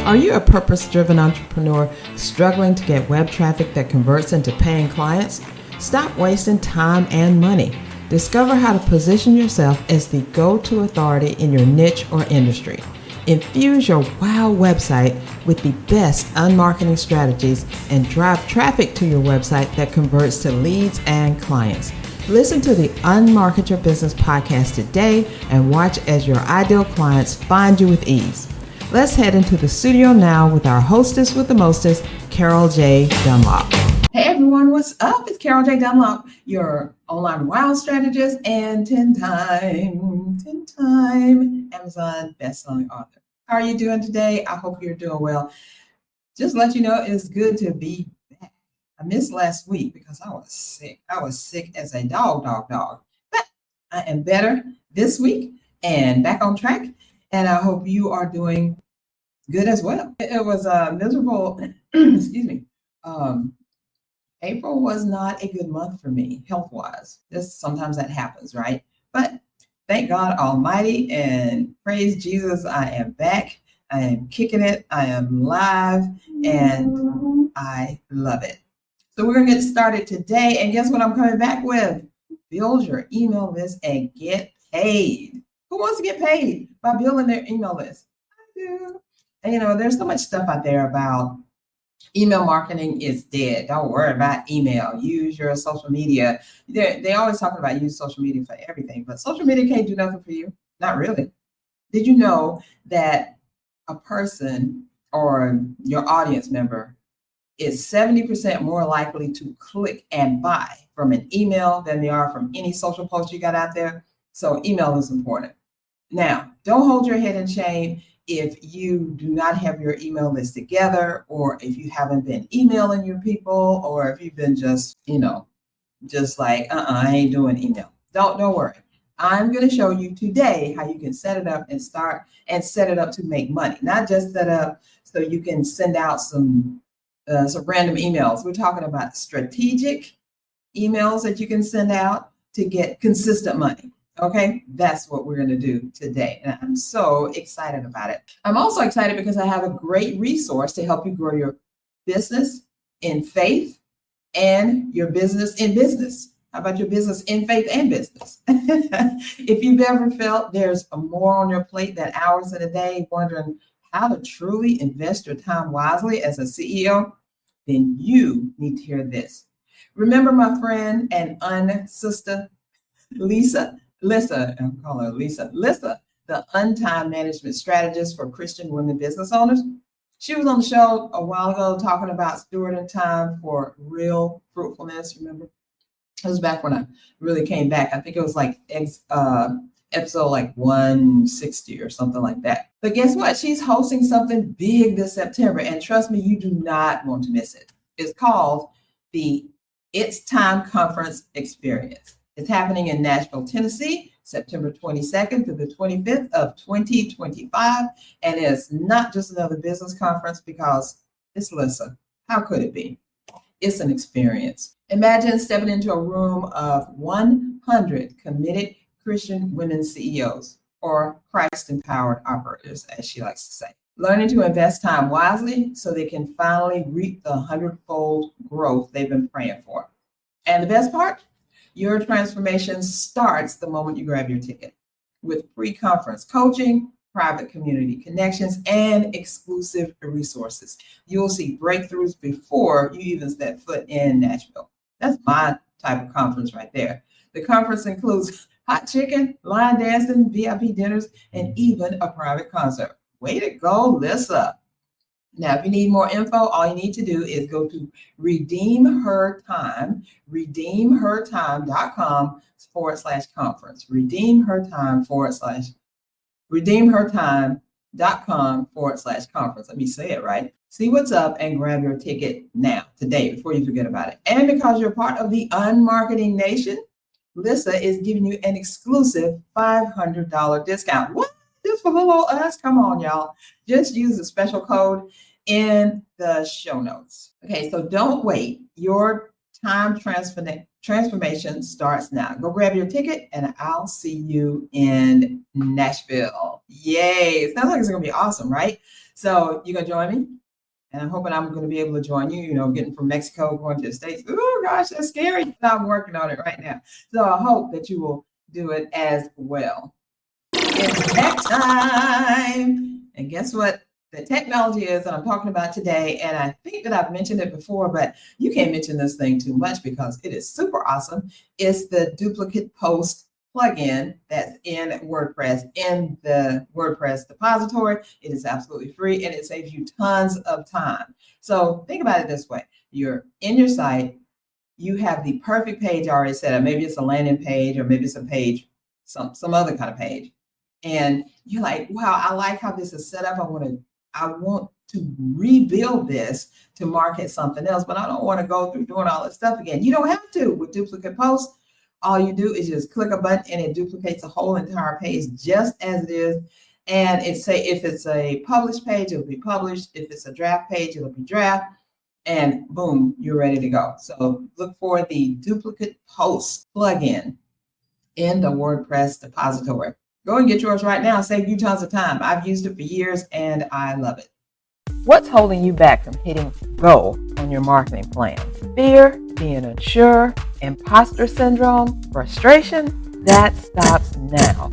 Are you a purpose-driven entrepreneur struggling to get web traffic that converts into paying clients? Stop wasting time and money. Discover how to position yourself as the go-to authority in your niche or industry. Infuse your wow website with the best unmarketing strategies and drive traffic to your website that converts to leads and clients. Listen to the Unmarket Your Business podcast today and watch as your ideal clients find you with ease. Let's head into the studio now with our hostess with the mostest, Carol J. Dunlop. Hey everyone, what's up? It's Carol J. Dunlop, your online wow strategist and 10-time Amazon bestselling author. How are you doing today? I hope you're doing well. Just to let you know, it's good to be back. I missed last week because I was sick. I was sick as a dog. But I am better this week and back on track. And I hope you are doing good as well. It was a miserable, excuse me. April was not a good month for me, health-wise. Sometimes that happens, right? But thank God Almighty and praise Jesus, I am back. I am kicking it. I am live and I love it. So we're going to get started today. And guess what I'm coming back with? Build your email list and get paid. Who wants to get paid by building their email list? I do. And there's so much stuff out there about email marketing is dead. Don't worry about email. Use your social media. They always talking about use social media for everything, but social media can't do nothing for you. Not really. Did you know that a person or your audience member is 70% more likely to click and buy from an email than they are from any social post you got out there? So email is important. Now, don't hold your head in shame if you do not have your email list together, or if you haven't been emailing your people, or if you've been just like, I ain't doing email. Don't worry. I'm going to show you today how you can set it up and set it up to make money, not just set up so you can send out some random emails. We're talking about strategic emails that you can send out to get consistent money. Okay, that's what we're going to do today. And I'm so excited about it. I'm also excited because I have a great resource to help you grow your business in faith and your business in business. How about your business in faith and business? If you've ever felt there's more on your plate than hours in a day, wondering how to truly invest your time wisely as a CEO, then you need to hear this. Remember my friend and sister, Lissa, I'm calling her Lissa, the Time Management Strategist for Christian Women Business Owners. She was on the show a while ago talking about stewarding time for real fruitfulness. Remember? It was back when I really came back. I think it was like episode like 160 or something like that. But guess what? She's hosting something big this September. And trust me, you do not want to miss it. It's called the It's Time Conference Experience. It's happening in Nashville, Tennessee, September 22nd through the 25th of 2025. And it's not just another business conference because it's Lissa. How could it be? It's an experience. Imagine stepping into a room of 100 committed Christian women CEOs, or Christ-empowered operators, as she likes to say, learning to invest time wisely so they can finally reap the 100-fold growth they've been praying for. And the best part? Your transformation starts the moment you grab your ticket with pre-conference coaching, private community connections, and exclusive resources. You'll see breakthroughs before you even step foot in Nashville. That's my type of conference right there. The conference includes hot chicken, line dancing, VIP dinners, and even a private concert. Way to go, Lissa. Now, if you need more info, all you need to do is go to redeemhertime.com/conference, redeemhertime.com/conference. Let me say it right. See what's up and grab your ticket now, today, before you forget about it. And because you're part of the Unmarketing Nation, Lissa is giving you an exclusive $500 discount. What? Just for little old us? Come on, y'all. Just use the special code in the show notes. Okay, so don't wait. Your time transformation starts now. Go grab your ticket and I'll see you in Nashville. Yay. It sounds like it's going to be awesome, right? So you gonna join me? And I'm hoping I'm going to be able to join you, getting from Mexico, going to the States. Oh gosh, that's scary. I'm working on it right now. So I hope that you will do it as well. It's tech time. And guess what? The technology is that I'm talking about today. And I think that I've mentioned it before, but you can't mention this thing too much because it is super awesome. It's the duplicate post plugin that's in WordPress, in the WordPress depository. It is absolutely free and it saves you tons of time. So think about it this way. You're in your site. You have the perfect page already set up. Maybe it's a landing page or maybe it's a page, some other kind of page. And you're like, wow, I like how this is set up. I want to rebuild this to market something else, but I don't want to go through doing all this stuff again. You don't have to with duplicate posts. All you do is just click a button and it duplicates the whole entire page just as it is. And if it's a published page, it'll be published. If it's a draft page, it'll be draft. And boom, you're ready to go. So look for the duplicate post plugin in the WordPress depository. Go and get yours right now. Save you tons of time. I've used it for years and I love it. What's holding you back from hitting go on your marketing plan? Fear, being unsure, imposter syndrome, frustration? That stops now.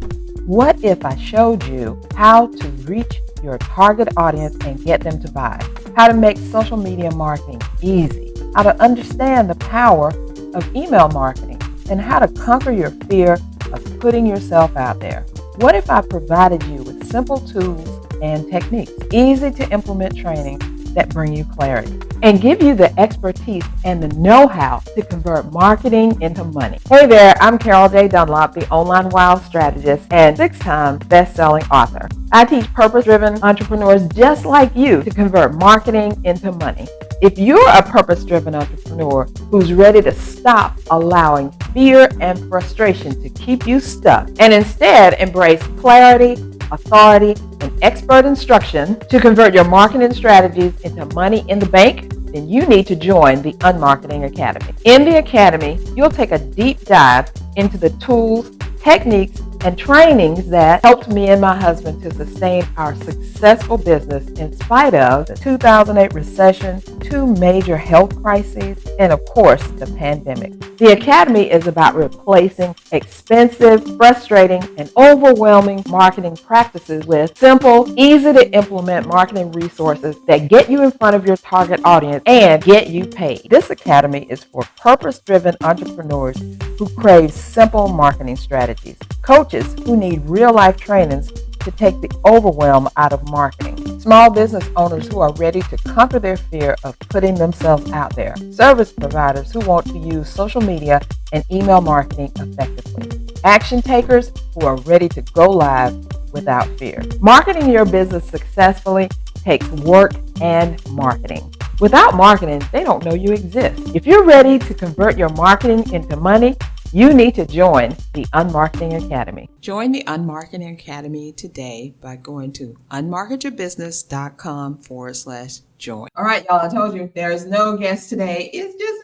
What if I showed you how to reach your target audience and get them to buy? How to make social media marketing easy? How to understand the power of email marketing? And how to conquer your fear of putting yourself out there? What if I provided you with simple tools and techniques, easy to implement training that bring you clarity, and give you the expertise and the know-how to convert marketing into money? Hey there, I'm Carol J. Dunlop, the online wild strategist and 6-time best-selling author. I teach purpose-driven entrepreneurs just like you to convert marketing into money. If you're a purpose-driven entrepreneur who's ready to stop allowing fear and frustration to keep you stuck and instead embrace clarity, authority, and expert instruction to convert your marketing strategies into money in the bank, then you need to join the Unmarketing Academy. In the Academy, you'll take a deep dive into the tools, techniques, and trainings that helped me and my husband to sustain our successful business in spite of the 2008 recession, 2 major health crises, and of course, the pandemic. The Academy is about replacing expensive, frustrating, and overwhelming marketing practices with simple, easy to implement marketing resources that get you in front of your target audience and get you paid. This Academy is for purpose-driven entrepreneurs who crave simple marketing strategies, coaches who need real-life trainings to take the overwhelm out of marketing, small business owners who are ready to conquer their fear of putting themselves out there, service providers who want to use social media and email marketing effectively, action takers who are ready to go live without fear. Marketing your business successfully takes work and marketing. Without marketing, they don't know you exist. If you're ready to convert your marketing into money, you need to join the Unmarketing Academy. Join the Unmarketing Academy today by going to unmarketyourbusiness.com/join. All right, y'all, I told you there's no guest today. It's just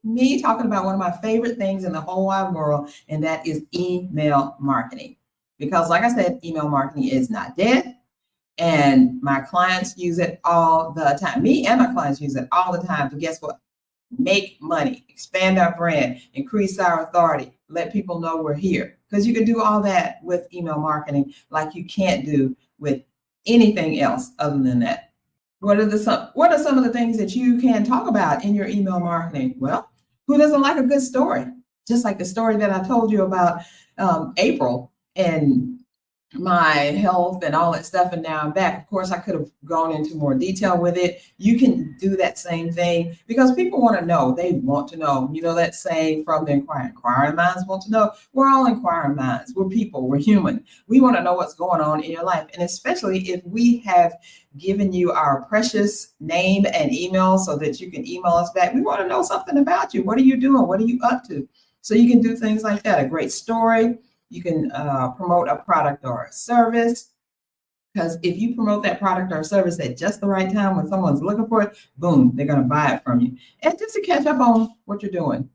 me talking about one of my favorite things in the whole wide world, and that is email marketing. Because like I said, email marketing is not dead. And my clients use it all the time. Me and my clients use it all the time to guess what? Make money, expand our brand, increase our authority, let people know we're here. Because you can do all that with email marketing like you can't do with anything else other than that. What are some of the things that you can talk about in your email marketing? Well, who doesn't like a good story? Just like the story that I told you about April and my health and all that stuff, and now I'm back. Of course, I could have gone into more detail with it. You can do that same thing because people want to know. They want to know. You know that saying from the inquiring minds want to know. We're all inquiring minds. We're people. We're human. We want to know what's going on in your life, and especially if we have given you our precious name and email so that you can email us back. We want to know something about you. What are you doing? What are you up to? So you can do things like that. A great story. You can promote a product or a service, because if you promote that product or service at just the right time when someone's looking for it, boom, they're going to buy it from you. And just to catch up on what you're doing.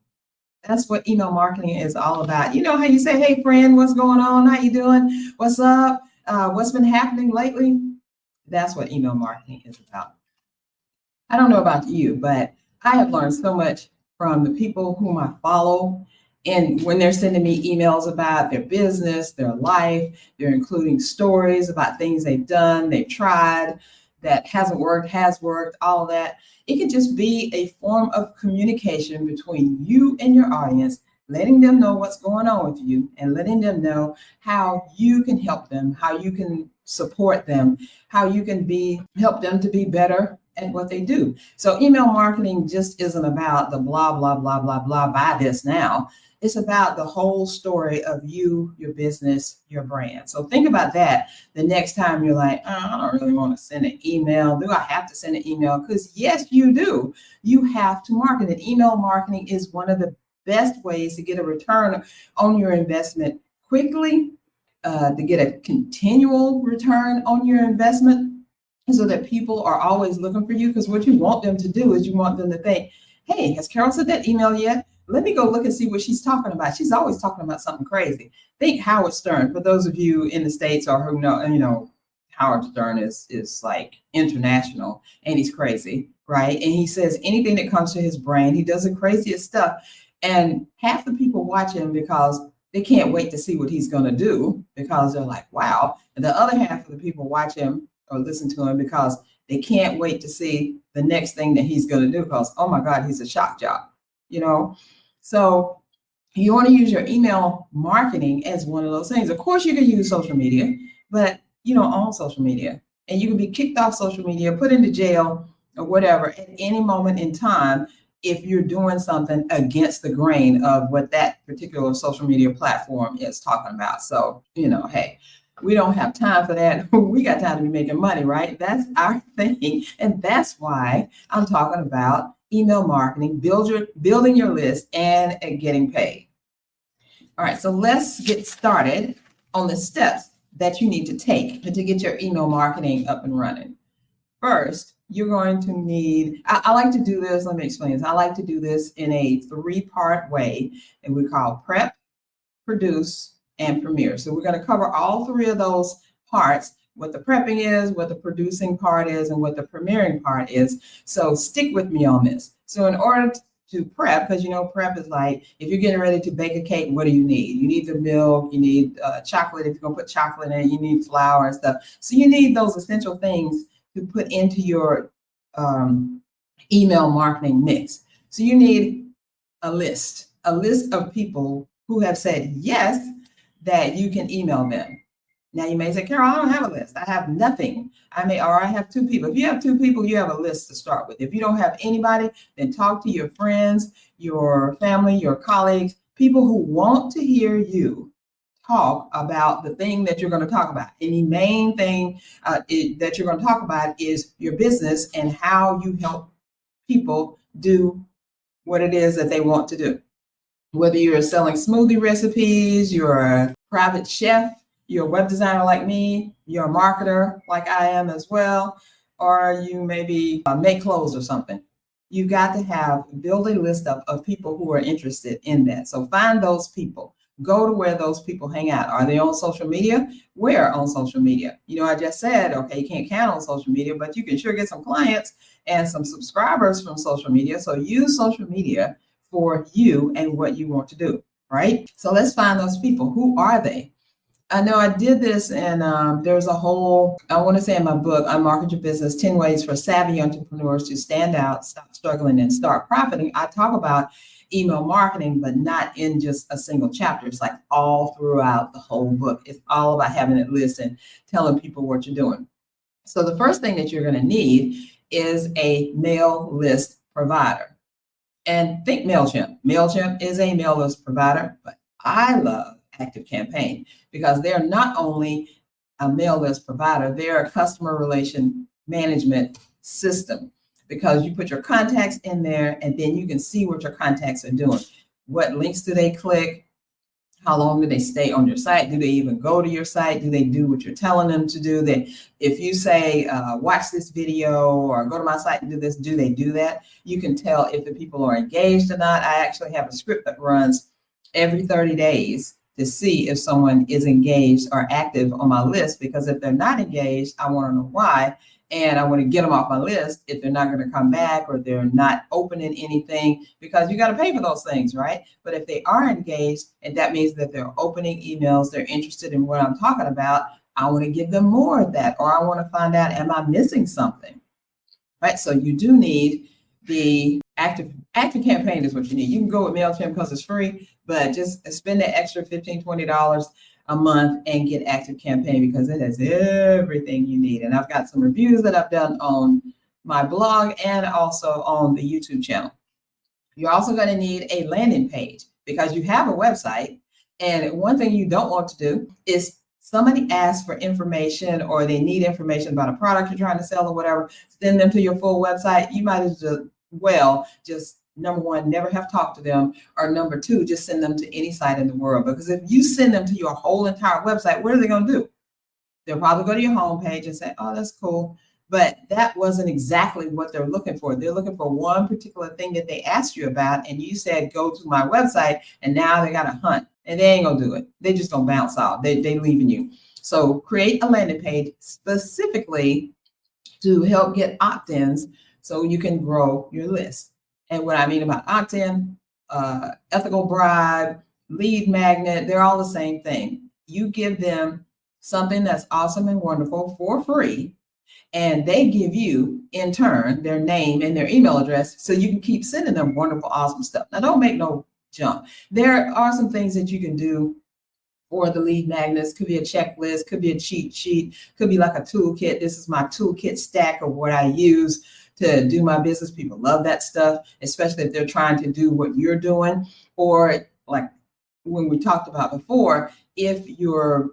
That's what email marketing is all about. You know how you say, hey, friend, what's going on? How you doing? What's up? What's been happening lately? That's what email marketing is about. I don't know about you, but I have learned so much from the people whom I follow. And when they're sending me emails about their business, their life, they're including stories about things they've done, they've tried, that hasn't worked, has worked, all of that. It can just be a form of communication between you and your audience, letting them know what's going on with you and letting them know how you can help them, how you can support them, how you can help them to be better at what they do. So email marketing just isn't about the blah, blah, blah, blah, blah, buy this now. It's about the whole story of you, your business, your brand. So think about that the next time you're like, oh, I don't really want to send an email. Do I have to send an email? Because yes, you do. You have to market it. Email marketing is one of the best ways to get a return on your investment quickly, to get a continual return on your investment, so that people are always looking for you. Because what you want them to do is you want them to think, hey, has Carol sent that email yet? Let me go look and see what she's talking about. She's always talking about something crazy. Think Howard Stern. For those of you in the States or who know, Howard Stern is like international and he's crazy, right? And he says anything that comes to his brain. He does the craziest stuff. And half the people watch him because they can't wait to see what he's going to do, because they're like, wow. And the other half of the people watch him or listen to him because they can't wait to see the next thing that he's going to do, because, oh my God, he's a shock job, So you want to use your email marketing as one of those things. Of course, you can use social media, but you don't own social media. And you can be kicked off social media, put into jail or whatever at any moment in time if you're doing something against the grain of what that particular social media platform is talking about. So, hey, we don't have time for that. We got time to be making money, right? That's our thing. And that's why I'm talking about email marketing, building your list and getting paid. All right, so let's get started on the steps that you need to take to get your email marketing up and running. First, you're going to need, I like to do this, let me explain this. I like to do this in a 3-part way that we call prep, produce, and premiere. So we're going to cover all 3 of those parts, what the prepping is, what the producing part is, and what the premiering part is. So stick with me on this. So in order to prep, because prep is like, if you're getting ready to bake a cake, what do you need? You need the milk, you need chocolate, if you're going to put chocolate in it, you need flour and stuff. So you need those essential things to put into your email marketing mix. So you need a list of people who have said yes, that you can email them. Now you may say, Carol, I don't have a list. I have nothing. I have 2 people. If you have 2 people, you have a list to start with. If you don't have anybody, then talk to your friends, your family, your colleagues, people who want to hear you talk about the thing that you're going to talk about. And the main thing that you're going to talk about is your business and how you help people do what it is that they want to do. Whether you're selling smoothie recipes, you're a private chef, you're a web designer like me, you're a marketer like I am as well, or you maybe make clothes or something. You got to build a list of people who are interested in that. So find those people. Go to where those people hang out. Are they on social media? Where on social media? I just said, okay, you can't count on social media, but you can sure get some clients and some subscribers from social media. So use social media for you and what you want to do, right? So let's find those people. Who are they? I know I did this, and there's a whole, I want to say in my book, Unmarket Your Business, 10 Ways for Savvy Entrepreneurs to Stand Out, Stop Struggling, and Start Profiting. I talk about email marketing, but not in just a single chapter. It's like all throughout the whole book. It's all about having a list and telling people what you're doing. So the first thing that you're going to need is a mail list provider. And think MailChimp. MailChimp is a mail list provider, but I love ActiveCampaign because they're not only a mail list provider, they're a customer relation management system, because you put your contacts in there and then you can see what your contacts are doing. What links do they click? How long do they stay on your site? Do they even go to your site? Do they do what you're telling them to do? If you say, watch this video or go to my site and do this, do they do that? You can tell if the people are engaged or not. I actually have a script that runs every 30 days to see if someone is engaged or active on my list, because if they're not engaged, I want to know why. And I want to get them off my list if they're not going to come back or they're not opening anything, because you got to pay for those things, right? But if they are engaged, and that means that they're opening emails, they're interested in what I'm talking about, I want to give them more of that, or I want to find out, am I missing something, right? So you do need the active campaign is what you need. You can go with MailChimp because it's free, but just spend the extra $15, $20 a month and get Active Campaign, because it has everything you need. And I've got some reviews that I've done on my blog and also on the YouTube channel. You're also going to need a landing page, because you have a website. And one thing you don't want to do is somebody asks for information, or they need information about a product you're trying to sell or whatever, send them to your full website. You might as well just, number one, never have talked to them, or number two, just send them to any site in the world. Because if you send them to your whole entire website, what are they going to do? They'll probably go to your homepage and say, oh, that's cool. But that wasn't exactly what they're looking for. They're looking for one particular thing that they asked you about, and you said, go to my website, and now they got to hunt, and they ain't going to do it. They just don't bounce off. They leaving you. So create a landing page specifically to help get opt-ins so you can grow your list. And what I mean about opt-in, ethical bribe, lead magnet, they're all the same thing. You give them something that's awesome and wonderful for free, and they give you, in turn, their name and their email address so you can keep sending them wonderful, awesome stuff. Now, don't make no jump. There are some things that you can do for the lead magnets. Could be a checklist, could be a cheat sheet, could be like a toolkit. This is my toolkit stack of what I use to do my business. People love that stuff, especially if they're trying to do what you're doing. Or like when we talked about before, if you're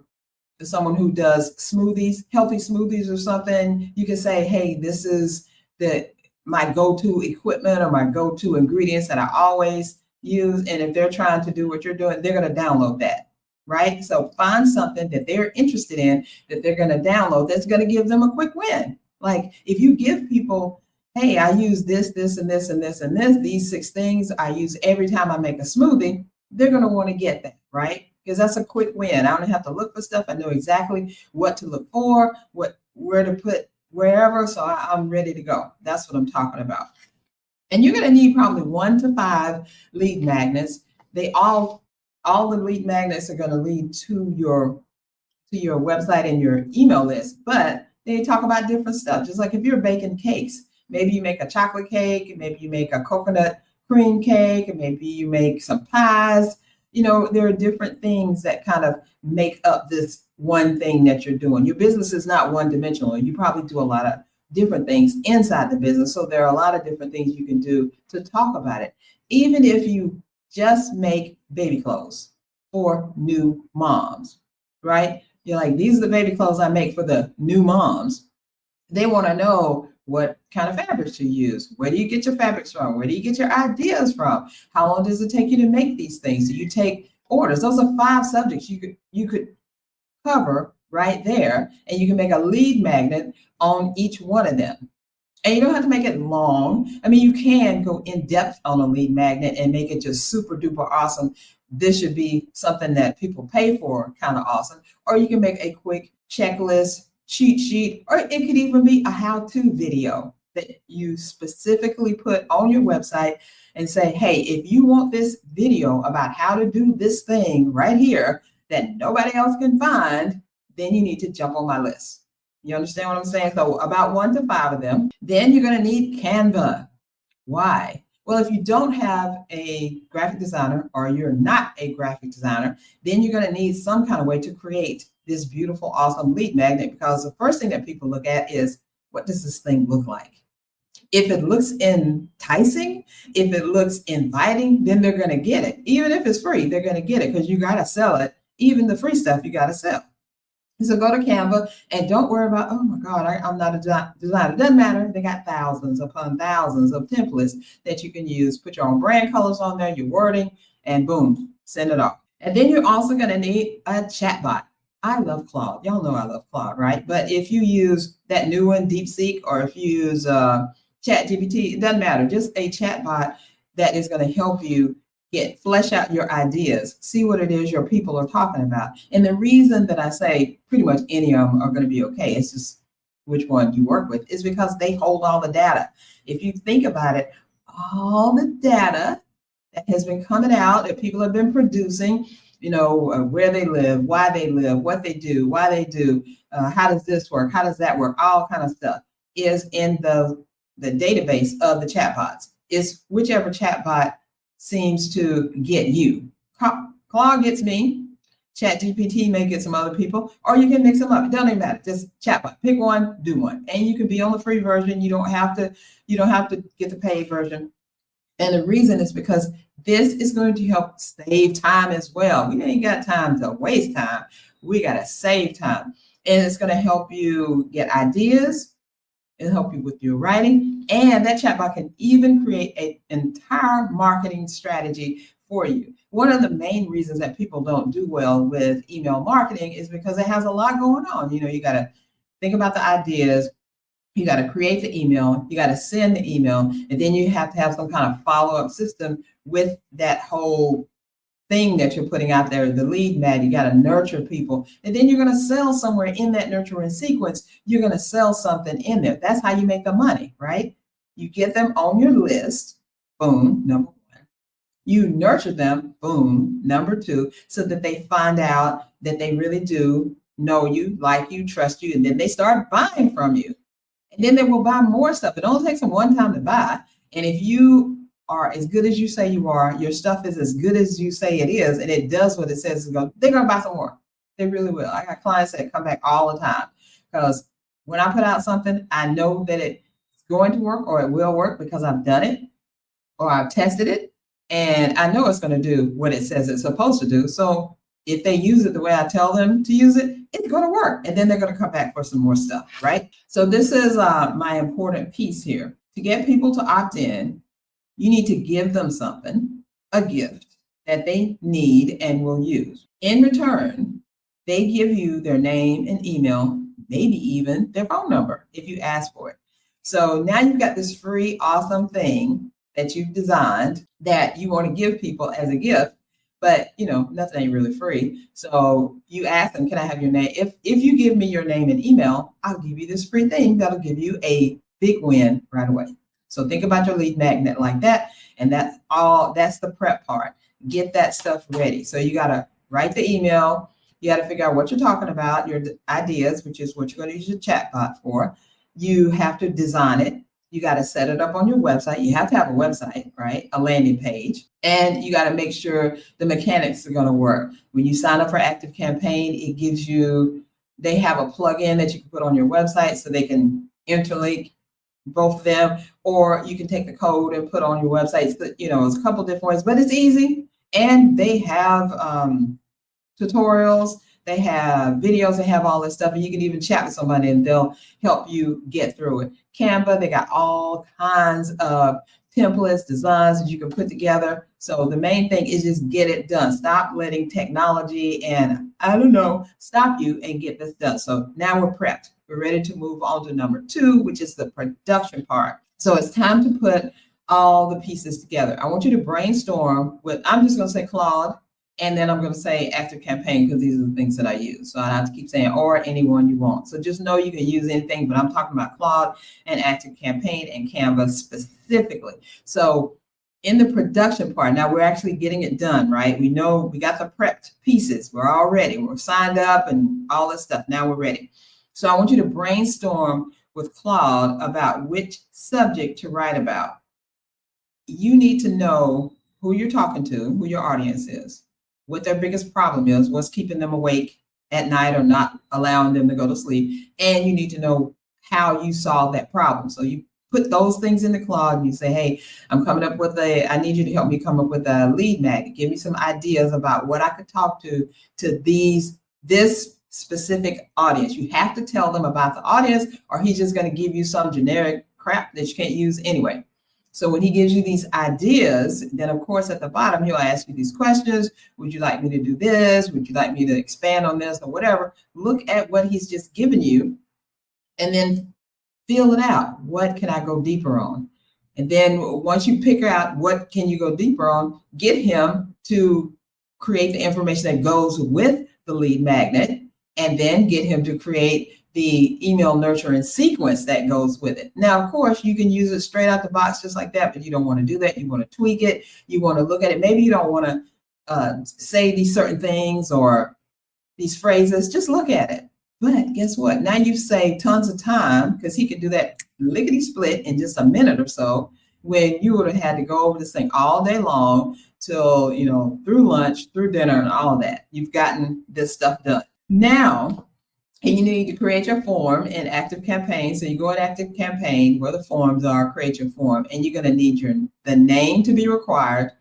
someone who does smoothies, healthy smoothies or something, you can say, hey, this is my go-to equipment or my go-to ingredients that I always use. And if they're trying to do what you're doing, they're going to download that, right? So find something that they're interested in that they're going to download that's going to give them a quick win. Like if you give people, hey, I use this, this, and this, and this, and this, these 6 things I use every time I make a smoothie, they're going to want to get that, right? Because that's a quick win. I don't have to look for stuff. I know exactly what to look for, where to put wherever. So I'm ready to go. That's what I'm talking about. And you're going to need probably 1 to 5 lead magnets. They all the lead magnets are going to lead to your website and your email list, but they talk about different stuff. Just like if you're baking cakes, maybe you make a chocolate cake, maybe you make a coconut cream cake, and maybe you make some pies. There are different things that kind of make up this one thing that you're doing. Your business is not one-dimensional. You probably do a lot of different things inside the business. So there are a lot of different things you can do to talk about it. Even if you just make baby clothes for new moms, right? You're like, these are the baby clothes I make for the new moms. They want to know what kind of fabrics you use. Where do you get your fabrics from? Where do you get your ideas from? How long does it take you to make these things? Do you take orders? Those are 5 subjects you could cover right there, and you can make a lead magnet on each one of them. And you don't have to make it long. I mean, you can go in depth on a lead magnet and make it just super duper awesome. This should be something that people pay for, kind of awesome. Or you can make a quick checklist, cheat sheet, or it could even be a how-to video that you specifically put on your website and say, hey, if you want this video about how to do this thing right here that nobody else can find, then you need to jump on my list. You understand what I'm saying? So about 1 to 5 of them. Then you're going to need Canva. Why? Well, if you don't have a graphic designer, or you're not a graphic designer, then you're going to need some kind of way to create this beautiful, awesome lead magnet, because the first thing that people look at is, what does this thing look like? If it looks enticing, if it looks inviting, then they're going to get it. Even if it's free, they're going to get it, because you got to sell it. Even the free stuff, you got to sell. So go to Canva and don't worry about, oh my God, I'm not a designer. It doesn't matter. They got thousands upon thousands of templates that you can use. Put your own brand colors on there, your wording, and boom, send it off. And then you're also going to need a chatbot. I love Claude. Y'all know I love Claude, right? But if you use that new one, DeepSeek, or if you use ChatGPT, it doesn't matter. Just a chatbot that is going to help you flesh out your ideas, see what it is your people are talking about. And the reason that I say pretty much any of them are going to be okay, it's just which one you work with, is because they hold all the data. If you think about it, all the data that has been coming out that people have been producing, where they live, why they live, what they do, why they do, how does this work, how does that work, all kind of stuff is in the database of the chatbots. It's whichever chatbot seems to get you. Claude gets me. ChatGPT may get some other people, or you can mix them up. It doesn't even matter. Just chatbot. Pick one, do one, and you can be on the free version. You don't have to get the paid version. And the reason is because this is going to help save time as well. We ain't got time to waste time. We got to save time, and it's going to help you get ideas. It'll help you with your writing, and that chatbot can even create an entire marketing strategy for you. One of the main reasons that people don't do well with email marketing is because it has a lot going on. You got to think about the ideas, you got to create the email, you got to send the email, and then you have to have some kind of follow-up system with that whole thing that you're putting out there, the lead mag. You got to nurture people, and then you're going to sell somewhere in that nurturing sequence. You're going to sell something in there. That's how you make the money, right? You get them on your list, boom, number one. You nurture them, boom, number two, so that they find out that they really do know you, like you, trust you, and then they start buying from you. And then they will buy more stuff. It only takes them one time to buy. And if you are as good as you say you are, your stuff is as good as you say it is, and it does what it says it's going to, they're going to buy some more. They really will. I got clients that come back all the time because when I put out something, I know that it's going to work or it will work because I've done it or I've tested it. And I know it's going to do what it says it's supposed to do. So if they use it the way I tell them to use it, it's going to work. And then they're going to come back for some more stuff, right? So this is my important piece here. To get people to opt in, you need to give them something, a gift that they need and will use. In return, they give you their name and email, maybe even their phone number if you ask for it. So now you've got this free, awesome thing that you've designed that you want to give people as a gift, but nothing ain't really free. So you ask them, can I have your name? If you give me your name and email, I'll give you this free thing that'll give you a big win right away. So think about your lead magnet like that. And that's the prep part. Get that stuff ready. So you got to write the email. You got to figure out what you're talking about, your ideas, which is what you're going to use your chatbot for. You have to design it. You got to set it up on your website. You have to have a website, right? A landing page. And you got to make sure the mechanics are going to work. When you sign up for ActiveCampaign, it gives you, they have a plugin that you can put on your website so they can interlink both of them, or you can take the code and put on your website. So, it's a couple different ways, but it's easy. And they have tutorials. They have videos, they have all this stuff, and you can even chat with somebody and they'll help you get through it. Canva, they got all kinds of templates, designs that you can put together. So the main thing is just get it done. Stop letting technology and stop you and get this done. So now we're prepped. We're ready to move on to number 2, which is the production part. So it's time to put all the pieces together. I want you to brainstorm with, I'm just going to say Claude, and then I'm going to say ActiveCampaign because these are the things that I use. So I have to keep saying, or anyone you want. So just know you can use anything, but I'm talking about Claude and ActiveCampaign and Canva specifically. So in the production part, now we're actually getting it done, right? We know we got the prepped pieces. We're all ready. We're signed up and all this stuff. Now we're ready. So I want you to brainstorm with Claude about which subject to write about. You need to know who you're talking to, who your audience is, what their biggest problem is, what's keeping them awake at night or not allowing them to go to sleep. And you need to know how you solve that problem. So you put those things in the Claude and you say, hey, I'm coming up with I need you to help me come up with a lead magnet. Give me some ideas about what I could talk to this specific audience. You have to tell them about the audience, or he's just going to give you some generic crap that you can't use anyway. So when he gives you these ideas, then of course at the bottom, he'll ask you these questions. Would you like me to do this? Would you like me to expand on this or whatever? Look at what he's just given you and then feel it out. What can I go deeper on? And then once you pick out what can you go deeper on, get him to create the information that goes with the lead magnet, and then get him to create the email nurturing sequence that goes with it. Now, of course, you can use it straight out the box just like that, but you don't want to do that. You want to tweak it. You want to look at it. Maybe you don't want to say these certain things or these phrases. Just look at it. But guess what? Now you've saved tons of time, because he can do that lickety split in just a minute or so, when you would have had to go over this thing all day long till, through lunch, through dinner, and all of that. You've gotten this stuff done. Now, and you need to create your form in Active Campaign. So you go in Active Campaign where the forms are, create your form, and you're going to need the name to be required,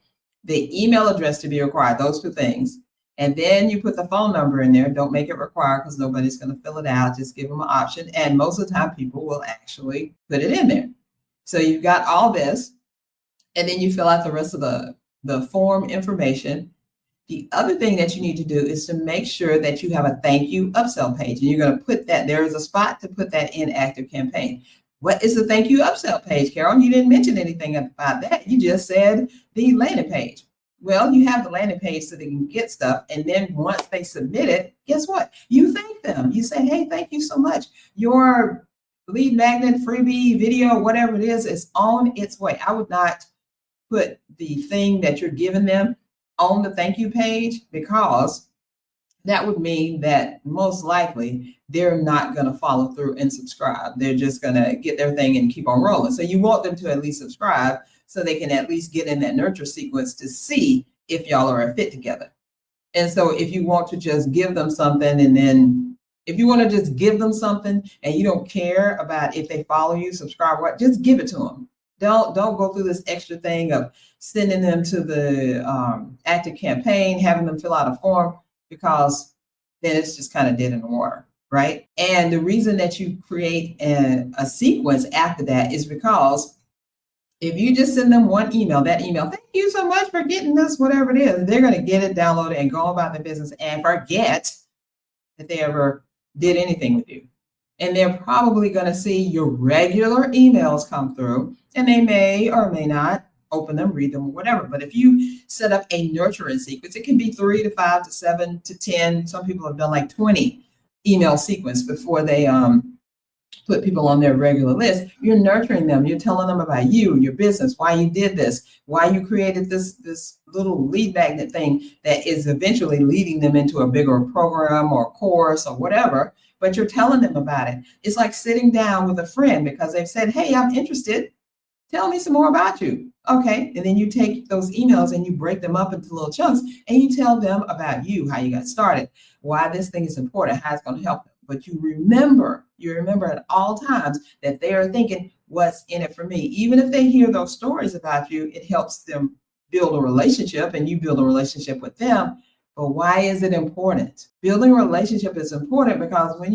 the email address to be required, those two things. And then you put the phone number in there. Don't make it required, because nobody's going to fill it out. Just give them an option. And most of the time, people will actually put it in there. So you've got all this, and then you fill out the rest of the form information. The other thing that you need to do is to make sure that you have a thank you upsell page. And you're going to put that, there is a spot to put that in Active Campaign. What is the thank you upsell page, Carol? You didn't mention anything about that. You just said the landing page. Well, you have the landing page so they can get stuff. And then once they submit it, guess what? You thank them. You say, hey, thank you so much. Your lead magnet, freebie, video, whatever it is on its way. I would not put the thing that you're giving them on the thank you page, because that would mean that most likely they're not going to follow through and subscribe. They're just going to get their thing and keep on rolling. So you want them to at least subscribe so they can at least get in that nurture sequence to see if y'all are a fit together. And so if you want to just give them something, and then if you want to just give them something and you don't care about if they follow you, subscribe, what, just give it to them. Don't go through this extra thing of sending them to the Active Campaign, having them fill out a form, because then it's just kind of dead in the water, right? And the reason that you create a sequence after that is because if you just send them one email, that email, thank you so much for getting this, whatever it is, they're going to get it, download it, and go about their business and forget that they ever did anything with you. And they're probably going to see your regular emails come through, and they may or may not open them, read them, or whatever. But if you set up a nurturing sequence, it can be 3 to 5 to 7 to 10. Some people have done like 20 email sequence before they put people on their regular list. You're nurturing them. You're telling them about you, your business, why you did this, why you created this little lead magnet thing that is eventually leading them into a bigger program or course or whatever. But you're telling them about it. It's like sitting down with a friend because they've said, hey, I'm interested. Tell me some more about you. Okay. And then you take those emails and you break them up into little chunks and you tell them about you, how you got started, why this thing is important, how it's going to help them. But you remember at all times that they are thinking, what's in it for me? Even if they hear those stories about you, it helps them build a relationship and you build a relationship with them. But why is it important? Building a relationship is important because when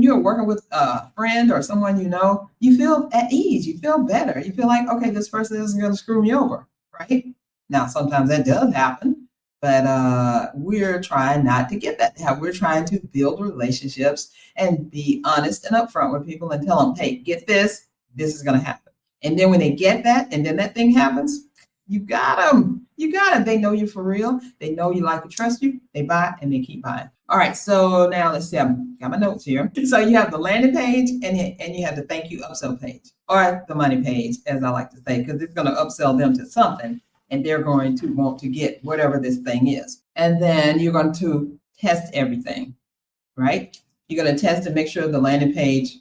you're working with a friend or someone you know, you feel at ease, you feel better. You feel like, okay, this person isn't going to screw me over, right? Now, sometimes that does happen, but we're trying not to get that to happen. We're trying to build relationships and be honest and upfront with people and tell them, hey, get this is going to happen. And then when they get that and then that thing happens, you got them. You got it. They know you for real. They know you, like, to trust you. They buy and they keep buying. All right. So now let's see. I've got my notes here. So you have the landing page and you have the thank you upsell page, or the money page, as I like to say, because it's going to upsell them to something and they're going to want to get whatever this thing is. And then you're going to test everything, right? You're going to test and make sure the landing page,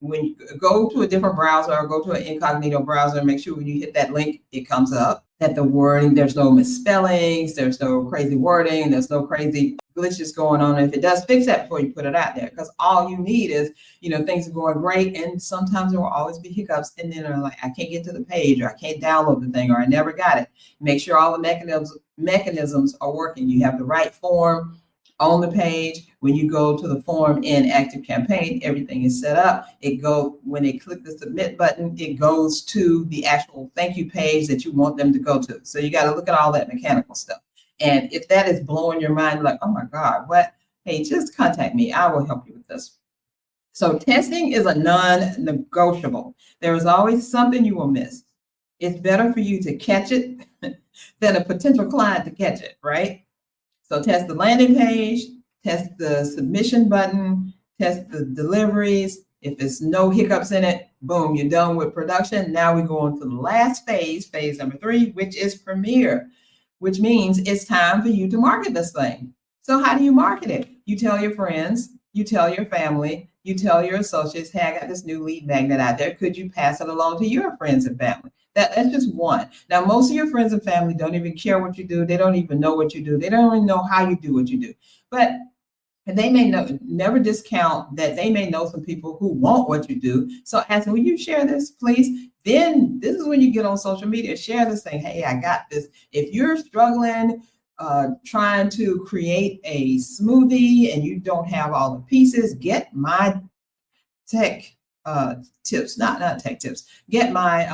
when you go to a different browser or go to an incognito browser, make sure when you hit that link, it comes up, that the wording, there's no misspellings, there's no crazy wording, there's no crazy glitches going on. If it does, fix that before you put it out there, because all you need is, things are going great. And sometimes there will always be hiccups. And then they're like, I can't get to the page, or I can't download the thing, or I never got it. Make sure all the mechanisms are working. You have the right form on the page. When you go to the form in Active Campaign, everything is set up. When they click the submit button, it goes to the actual thank you page that you want them to go to. So you got to look at all that mechanical stuff. And if that is blowing your mind, like, oh my God, what? Hey, just contact me. I will help you with this. So testing is a non-negotiable. There is always something you will miss. It's better for you to catch it than a potential client to catch it, right? So test the landing page, test the submission button, test the deliveries. If there's no hiccups in it, boom, you're done with production. Now we go on to the last phase, phase number 3, which is premiere, which means it's time for you to market this thing. So how do you market it? You tell your friends, you tell your family, you tell your associates, hey, I got this new lead magnet out there. Could you pass it along to your friends and family? That's just one. Now, most of your friends and family don't even care what you do. They don't even know what you do. They don't even know how you do what you do. But they may never discount that they may know some people who want what you do. So ask them, will you share this, please? Then this is when you get on social media, share this thing. Hey, I got this. If you're struggling, trying to create a smoothie and you don't have all the pieces, get my tech tips, not tech tips, get my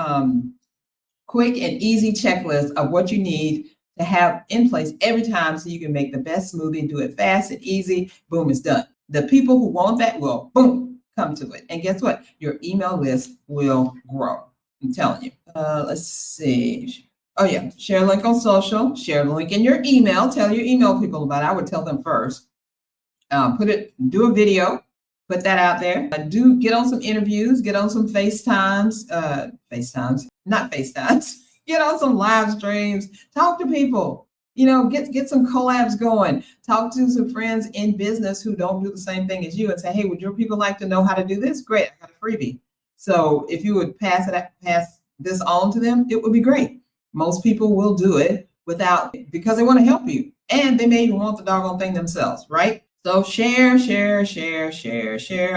quick and easy checklist of what you need to have in place every time so you can make the best smoothie, do it fast and easy, boom, it's done. The people who want that will, boom, come to it. And guess what? Your email list will grow. I'm telling you. Let's see. Oh yeah, share a link on social, share the link in your email, tell your email people about it. I would tell them first. Do a video, put that out there. Do get on some interviews, get on some FaceTimes, get on some live streams, talk to people, get some collabs going, talk to some friends in business who don't do the same thing as you and say, hey, would your people like to know how to do this? Great, I got a freebie. So if you would pass this on to them, it would be great. Most people will do it because they want to help you and they may even want the doggone thing themselves, right? So share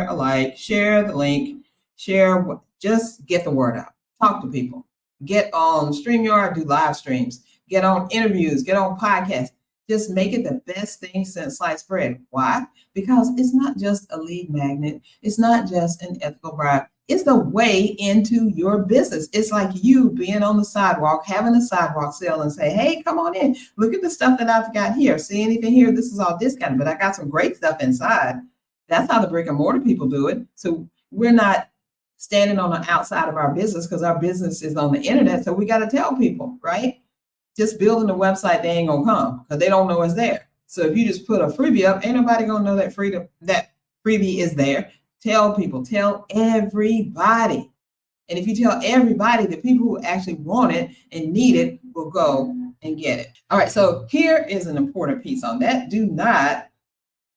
alike, share the link, just get the word out, talk to people, get on StreamYard, do live streams, get on interviews, get on podcasts, just make it the best thing since sliced bread. Why? Because it's not just a lead magnet. It's not just an ethical bribe. It's the way into your business. It's like you being on the sidewalk, having a sidewalk sale and say, hey, come on in. Look at the stuff that I've got here. See anything here? This is all discounted, but I got some great stuff inside. That's how the brick and mortar people do it. So we're not standing on the outside of our business because our business is on the internet. So we got to tell people, right? Just building a website, they ain't going to come because they don't know it's there. So if you just put a freebie up, ain't nobody going to know that freebie is there. Tell people, tell everybody. And if you tell everybody, the people who actually want it and need it will go and get it. All right, so here is an important piece on that. Do not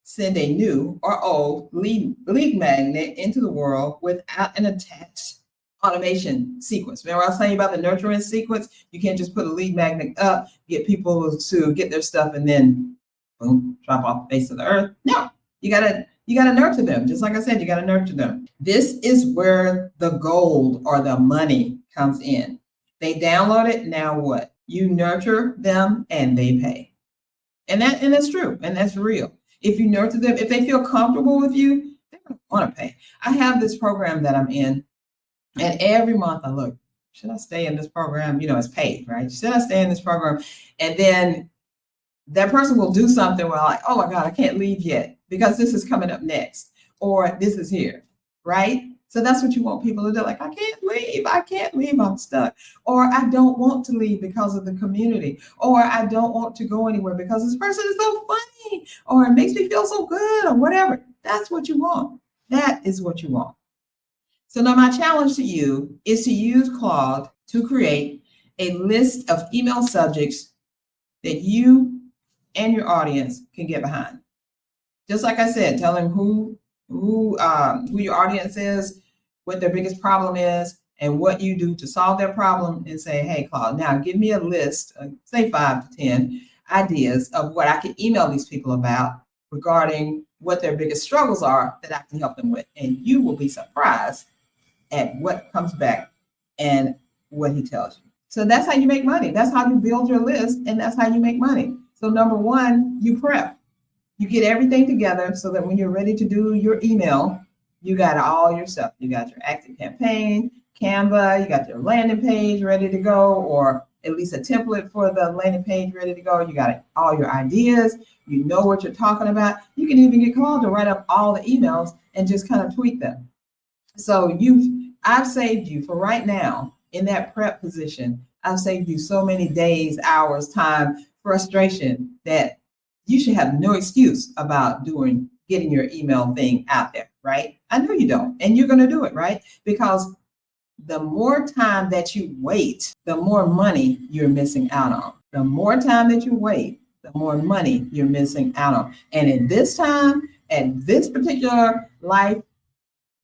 send a new or old lead magnet into the world without an attached automation sequence. Remember I was telling you about the nurturing sequence? You can't just put a lead magnet up, get people to get their stuff and then boom, drop off the face of the earth. No, you gotta nurture them. Just like I said, you gotta nurture them. This is where the gold or the money comes in. They download it, now what? You nurture them and they pay. And that's true, and that's real. If you nurture them, if they feel comfortable with you, they're gonna wanna pay. I have this program that I'm in, and every month I look, should I stay in this program? It's paid, right? Should I stay in this program? And then that person will do something where like, oh my God, I can't leave yet because this is coming up next, or this is here, right? So that's what you want people to do. Like, I can't leave, I'm stuck. Or I don't want to leave because of the community. Or I don't want to go anywhere because this person is so funny, or it makes me feel so good, or whatever. That's what you want. That is what you want. So now my challenge to you is to use Claude to create a list of email subjects that you and your audience can get behind. Just like I said, tell them who your audience is, what their biggest problem is, and what you do to solve their problem, and say, hey, Claude, now give me a list, say 5 to 10 ideas of what I can email these people about regarding what their biggest struggles are that I can help them with. And you will be surprised at what comes back and what he tells you. So that's how you make money. That's how you build your list, and that's how you make money. So number one, you prep. You get everything together so that when you're ready to do your email, you got all your stuff. You got your active campaign, Canva, you got your landing page ready to go, or at least a template for the landing page ready to go. You got all your ideas. You know what you're talking about. You can even get Claude to write up all the emails and just kind of tweak them. So I've saved you for right now in that prep position, I've saved you so many days, hours, time, frustration that you should have no excuse about getting your email thing out there, right? I know you don't, and you're going to do it, right? Because the more time that you wait, the more money you're missing out on. The more time that you wait, the more money you're missing out on. And at this time, at this particular life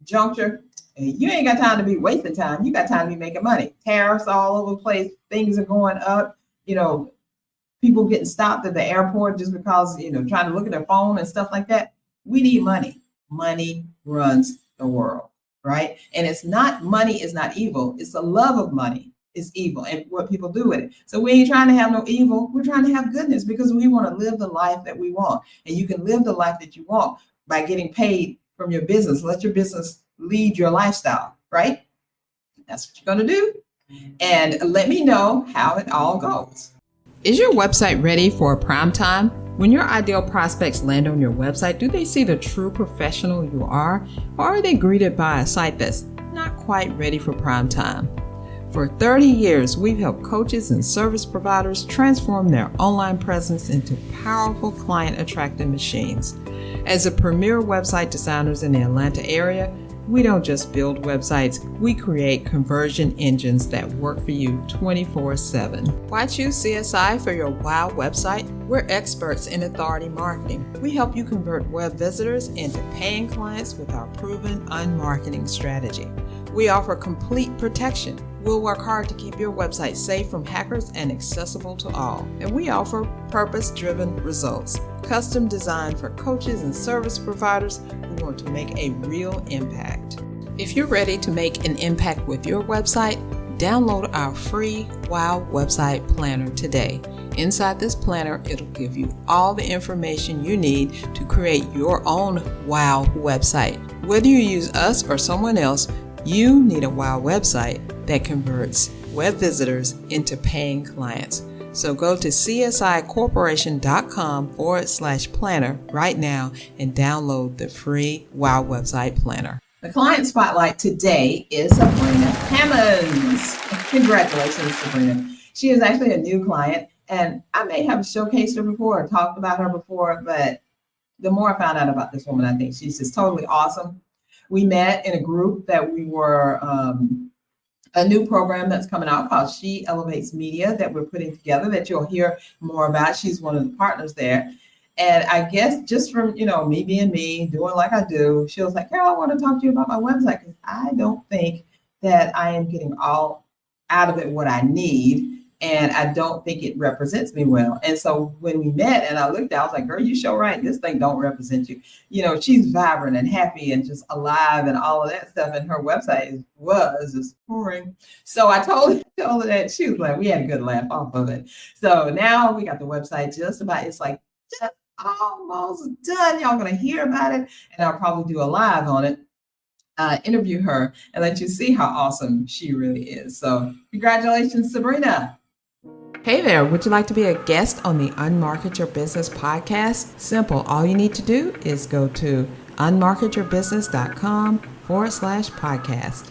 juncture, you ain't got time to be wasting time. You got time to be making money. Tariffs all over the place. Things are going up. People getting stopped at the airport just because, trying to look at their phone and stuff like that. We need money. Money runs the world, right? And money is not evil. It's the love of money is evil and what people do with it. So we ain't trying to have no evil. We're trying to have goodness because we want to live the life that we want. And you can live the life that you want by getting paid from your business. Let your business lead your lifestyle, right? That's what you're going to do. And let me know how it all goes. Is your website ready for prime time? When your ideal prospects land on your website, do they see the true professional you are? Or are they greeted by a site that's not quite ready for prime time? For 30 years, we've helped coaches and service providers transform their online presence into powerful client-attracting machines. As a premier website designers in the Atlanta area, we don't just build websites, we create conversion engines that work for you 24/7. Why choose CSI for your WOW website? We're experts in authority marketing. We help you convert web visitors into paying clients with our proven unmarketing strategy. We offer complete protection. We'll work hard to keep your website safe from hackers and accessible to all. And we offer purpose-driven results, custom designed for coaches and service providers who want to make a real impact. If you're ready to make an impact with your website, download our free WOW Website Planner today. Inside this planner, it'll give you all the information you need to create your own WOW website. Whether you use us or someone else, you need a WOW website that converts web visitors into paying clients. So go to csicorporation.com/planner right now and download the free WOW Website Planner. The client spotlight today is Sabrina Hammonds. Congratulations, Sabrina. She is actually a new client, and I may have showcased her before or talked about her before, but the more I found out about this woman, I think she's just totally awesome. We met in a group that we were a new program that's coming out called She Elevates Media that we're putting together that you'll hear more about. She's one of the partners there. And I guess just from, me being me, doing like I do, she was like, Carol, I want to talk to you about my website because I don't think that I am getting all out of it what I need. And I don't think it represents me well. And so when we met and I looked at it, I was like, girl, you sure right. This thing don't represent you. She's vibrant and happy and just alive and all of that stuff. And her website was just boring. So I told her that. She was like, we had a good laugh off of it. So now we got the website just almost done. Y'all going to hear about it. And I'll probably do a live on it. Interview her and let you see how awesome she really is. So congratulations, Sabrina. Hey there, would you like to be a guest on the Unmarket Your Business podcast? Simple. All you need to do is go to unmarketyourbusiness.com/podcast.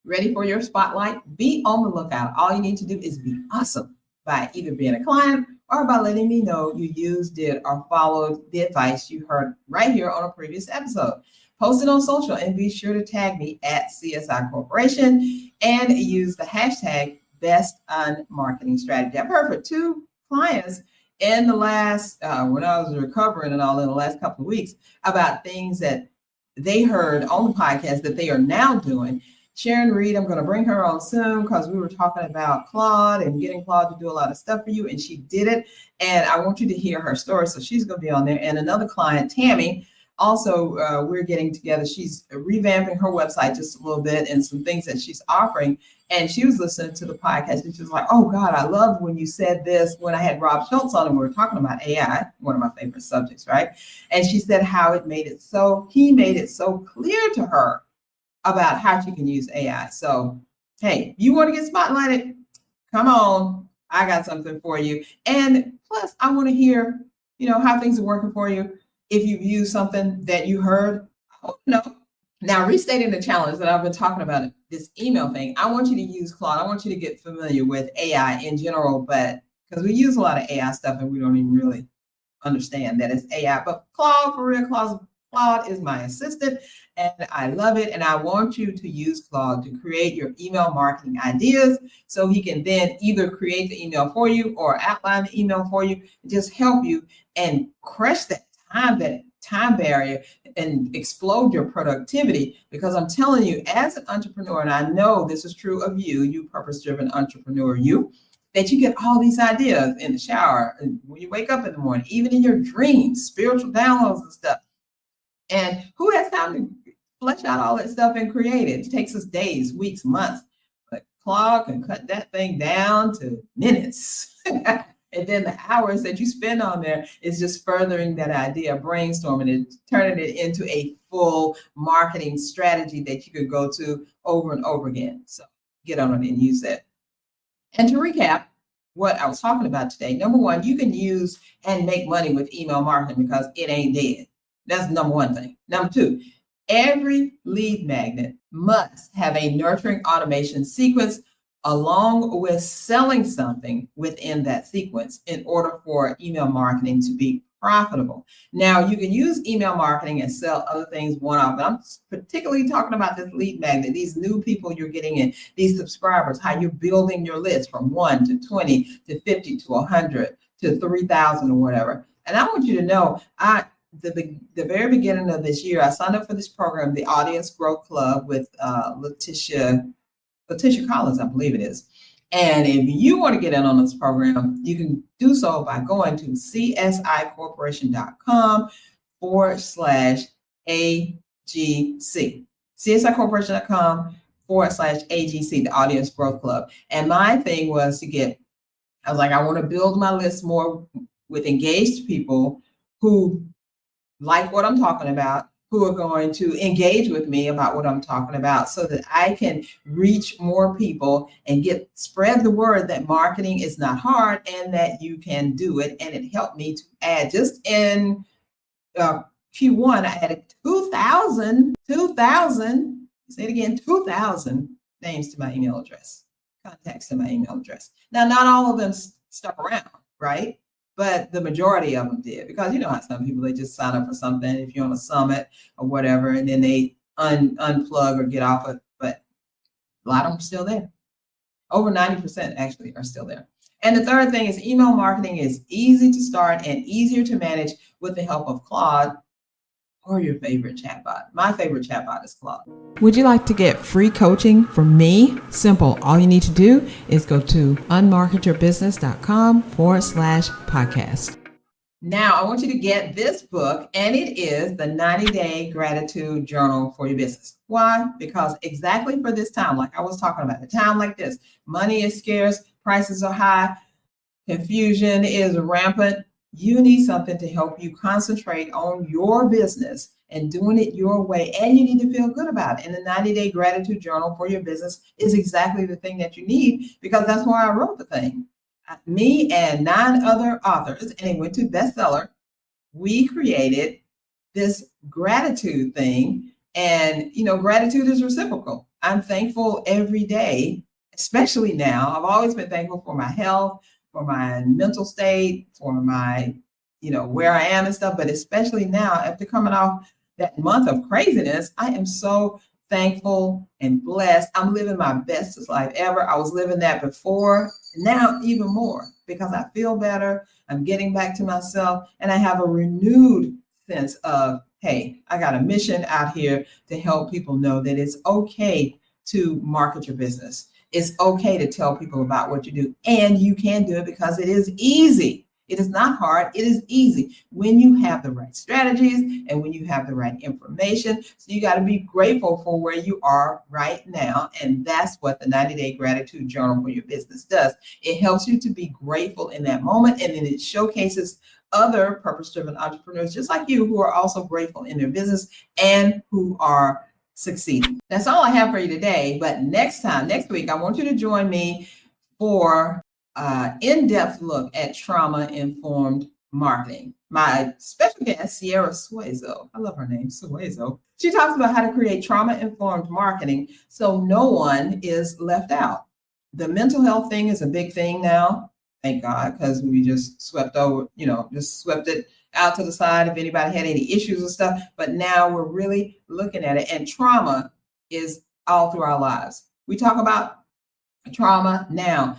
Ready for your spotlight? Be on the lookout. All you need to do is be awesome by either being a client or by letting me know you used, did, or followed the advice you heard right here on a previous episode. Post it on social and be sure to tag me at CSI Corporation and use the hashtag Best Unmarketing Strategy. I've heard for 2 clients in the last, when I was recovering and all in the last couple of weeks about things that they heard on the podcast that they are now doing. Sharon Reed, I'm going to bring her on soon because we were talking about Claude and getting Claude to do a lot of stuff for you, and she did it. And I want you to hear her story. So she's going to be on there. And another client, Tammy, also, we're getting together. She's revamping her website just a little bit and some things that she's offering. And she was listening to the podcast and she was like, oh God, I love when you said this when I had Rob Schultz on and we were talking about AI, one of my favorite subjects, right? And she said how he made it so clear to her about how she can use AI. So, hey, you want to get spotlighted? Come on. I got something for you. And plus, I want to hear, how things are working for you. If you've used something that you heard, oh no, Now, restating the challenge that I've been talking about, this email thing, I want you to use Claude. I want you to get familiar with AI in general, but because we use a lot of AI stuff and we don't even really understand that it's AI. But Claude, for real, Claude is my assistant and I love it. And I want you to use Claude to create your email marketing ideas so he can then either create the email for you or outline the email for you, and just help you and crush that time barrier and explode your productivity. Because I'm telling you, as an entrepreneur, and I know this is true of you purpose-driven entrepreneur, that you get all these ideas in the shower and when you wake up in the morning, even in your dreams, spiritual downloads and stuff. And who has time to flesh out all that stuff and create it? It takes us days, weeks, months. But Claude can cut that thing down to minutes. And then the hours that you spend on there is just furthering that idea, brainstorming it, turning it into a full marketing strategy that you could go to over and over again. So get on it and use that. And to recap what I was talking about today, number one, you can use and make money with email marketing because it ain't dead. That's number one thing. Number two, every lead magnet must have a nurturing automation sequence along with selling something within that sequence in order for email marketing to be profitable. Now, you can use email marketing and sell other things one-off, but I'm particularly talking about this lead magnet, these new people you're getting in, these subscribers, how you're building your list from 1 to 20 to 50 to 100 to 3,000 or whatever. And I want you to know, the very beginning of this year, I signed up for this program, the Audience Growth Club with Letitia Collins, I believe it is. And if you want to get in on this program, you can do so by going to CSIcorporation.com/AGC. CSIcorporation.com/AGC, the Audience Growth Club. And my thing was I was like, I want to build my list more with engaged people who like what I'm talking about, who are going to engage with me about what I'm talking about so that I can reach more people and spread the word that marketing is not hard and that you can do it. And it helped me to add, just in Q1, I added 2,000, say it again, 2,000 names to my email address, contacts to my email address. Now, not all of them stuck around, right? But the majority of them did, because you know how some people, they just sign up for something if you're on a summit or whatever, and then they unplug or get off it. But a lot of them are still there. Over 90% actually are still there. And the third thing is email marketing is easy to start and easier to manage with the help of Claude or your favorite chatbot. My favorite chatbot is Claude. Would you like to get free coaching from me? Simple. All you need to do is go to unmarketyourbusiness.com/podcast. Now, I want you to get this book, and it is the 90-Day Gratitude Journal for Your Business. Why? Because exactly for this time, like I was talking about, a time like this, money is scarce, prices are high, confusion is rampant. You need something to help you concentrate on your business and doing it your way, and you need to feel good about it. And the 90-Day Gratitude Journal for Your Business is exactly the thing that you need, because that's why I wrote the thing. Me and 9 other authors, and it went to bestseller, we created this gratitude thing. And, you know, gratitude is reciprocal. I'm thankful every day, especially now. I've always been thankful for my health, for my mental state, for my, where I am and stuff. But especially now, after coming off that month of craziness, I am so thankful and blessed. I'm living my bestest life ever. I was living that before, now even more, because I feel better. I'm getting back to myself, and I have a renewed sense of, hey, I got a mission out here to help people know that it's okay to market your business. It's okay to tell people about what you do, and you can do it because it is easy. It is not hard. It is easy when you have the right strategies and when you have the right information. So you got to be grateful for where you are right now. And that's what the 90-Day Gratitude Journal for Your Business does. It helps you to be grateful in that moment. And then it showcases other purpose-driven entrepreneurs just like you who are also grateful in their business and who are succeeding. That's all I have for you today. But next week, I want you to join me for in-depth look at trauma-informed marketing. My special guest, Sierra Suezo, I love her name, Suezo. She talks about how to create trauma-informed marketing so no one is left out. The mental health thing is a big thing now, thank God, because we just swept it out to the side if anybody had any issues and stuff. But now we're really looking at it, and trauma is all through our lives. We talk about trauma now.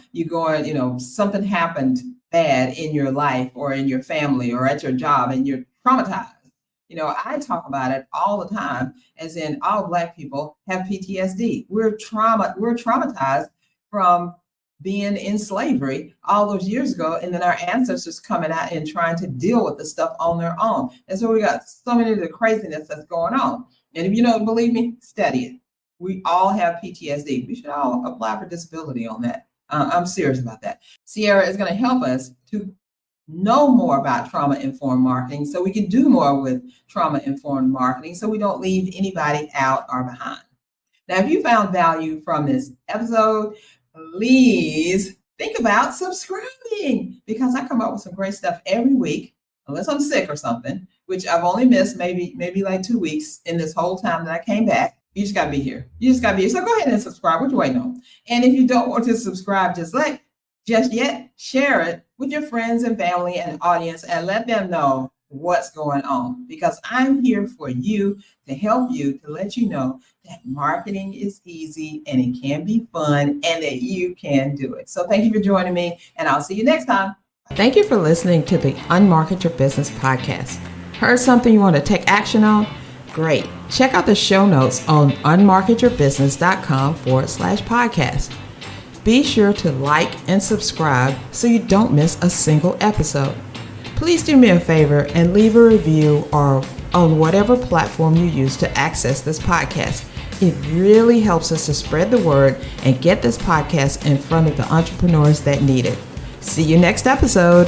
Something happened bad in your life or in your family or at your job and you're traumatized. I talk about it all the time, as in all Black people have PTSD. We're traumatized from being in slavery all those years ago, and then our ancestors coming out and trying to deal with the stuff on their own. And so we got so many of the craziness that's going on. And if you don't believe me, study it. We all have PTSD. We should all apply for disability on that. I'm serious about that. Sierra is going to help us to know more about trauma-informed marketing so we can do more with trauma-informed marketing so we don't leave anybody out or behind. Now, if you found value from this episode, please think about subscribing, because I come up with some great stuff every week, unless I'm sick or something, which I've only missed maybe like 2 weeks in this whole time that I came back. You just got to be here. So go ahead and subscribe. What you waiting on? And if you don't want to subscribe just yet, share it with your friends and family and audience and let them know what's going on, because I'm here for you, to help you, to let you know that marketing is easy and it can be fun and that you can do it. So thank you for joining me, and I'll see you next time. Thank you for listening to the Unmarket Your Business podcast. Heard something you want to take action on? Great. Check out the show notes on unmarketyourbusiness.com/podcast. Be sure to like and subscribe so you don't miss a single episode. Please do me a favor and leave a review or on whatever platform you use to access this podcast. It really helps us to spread the word and get this podcast in front of the entrepreneurs that need it. See you next episode.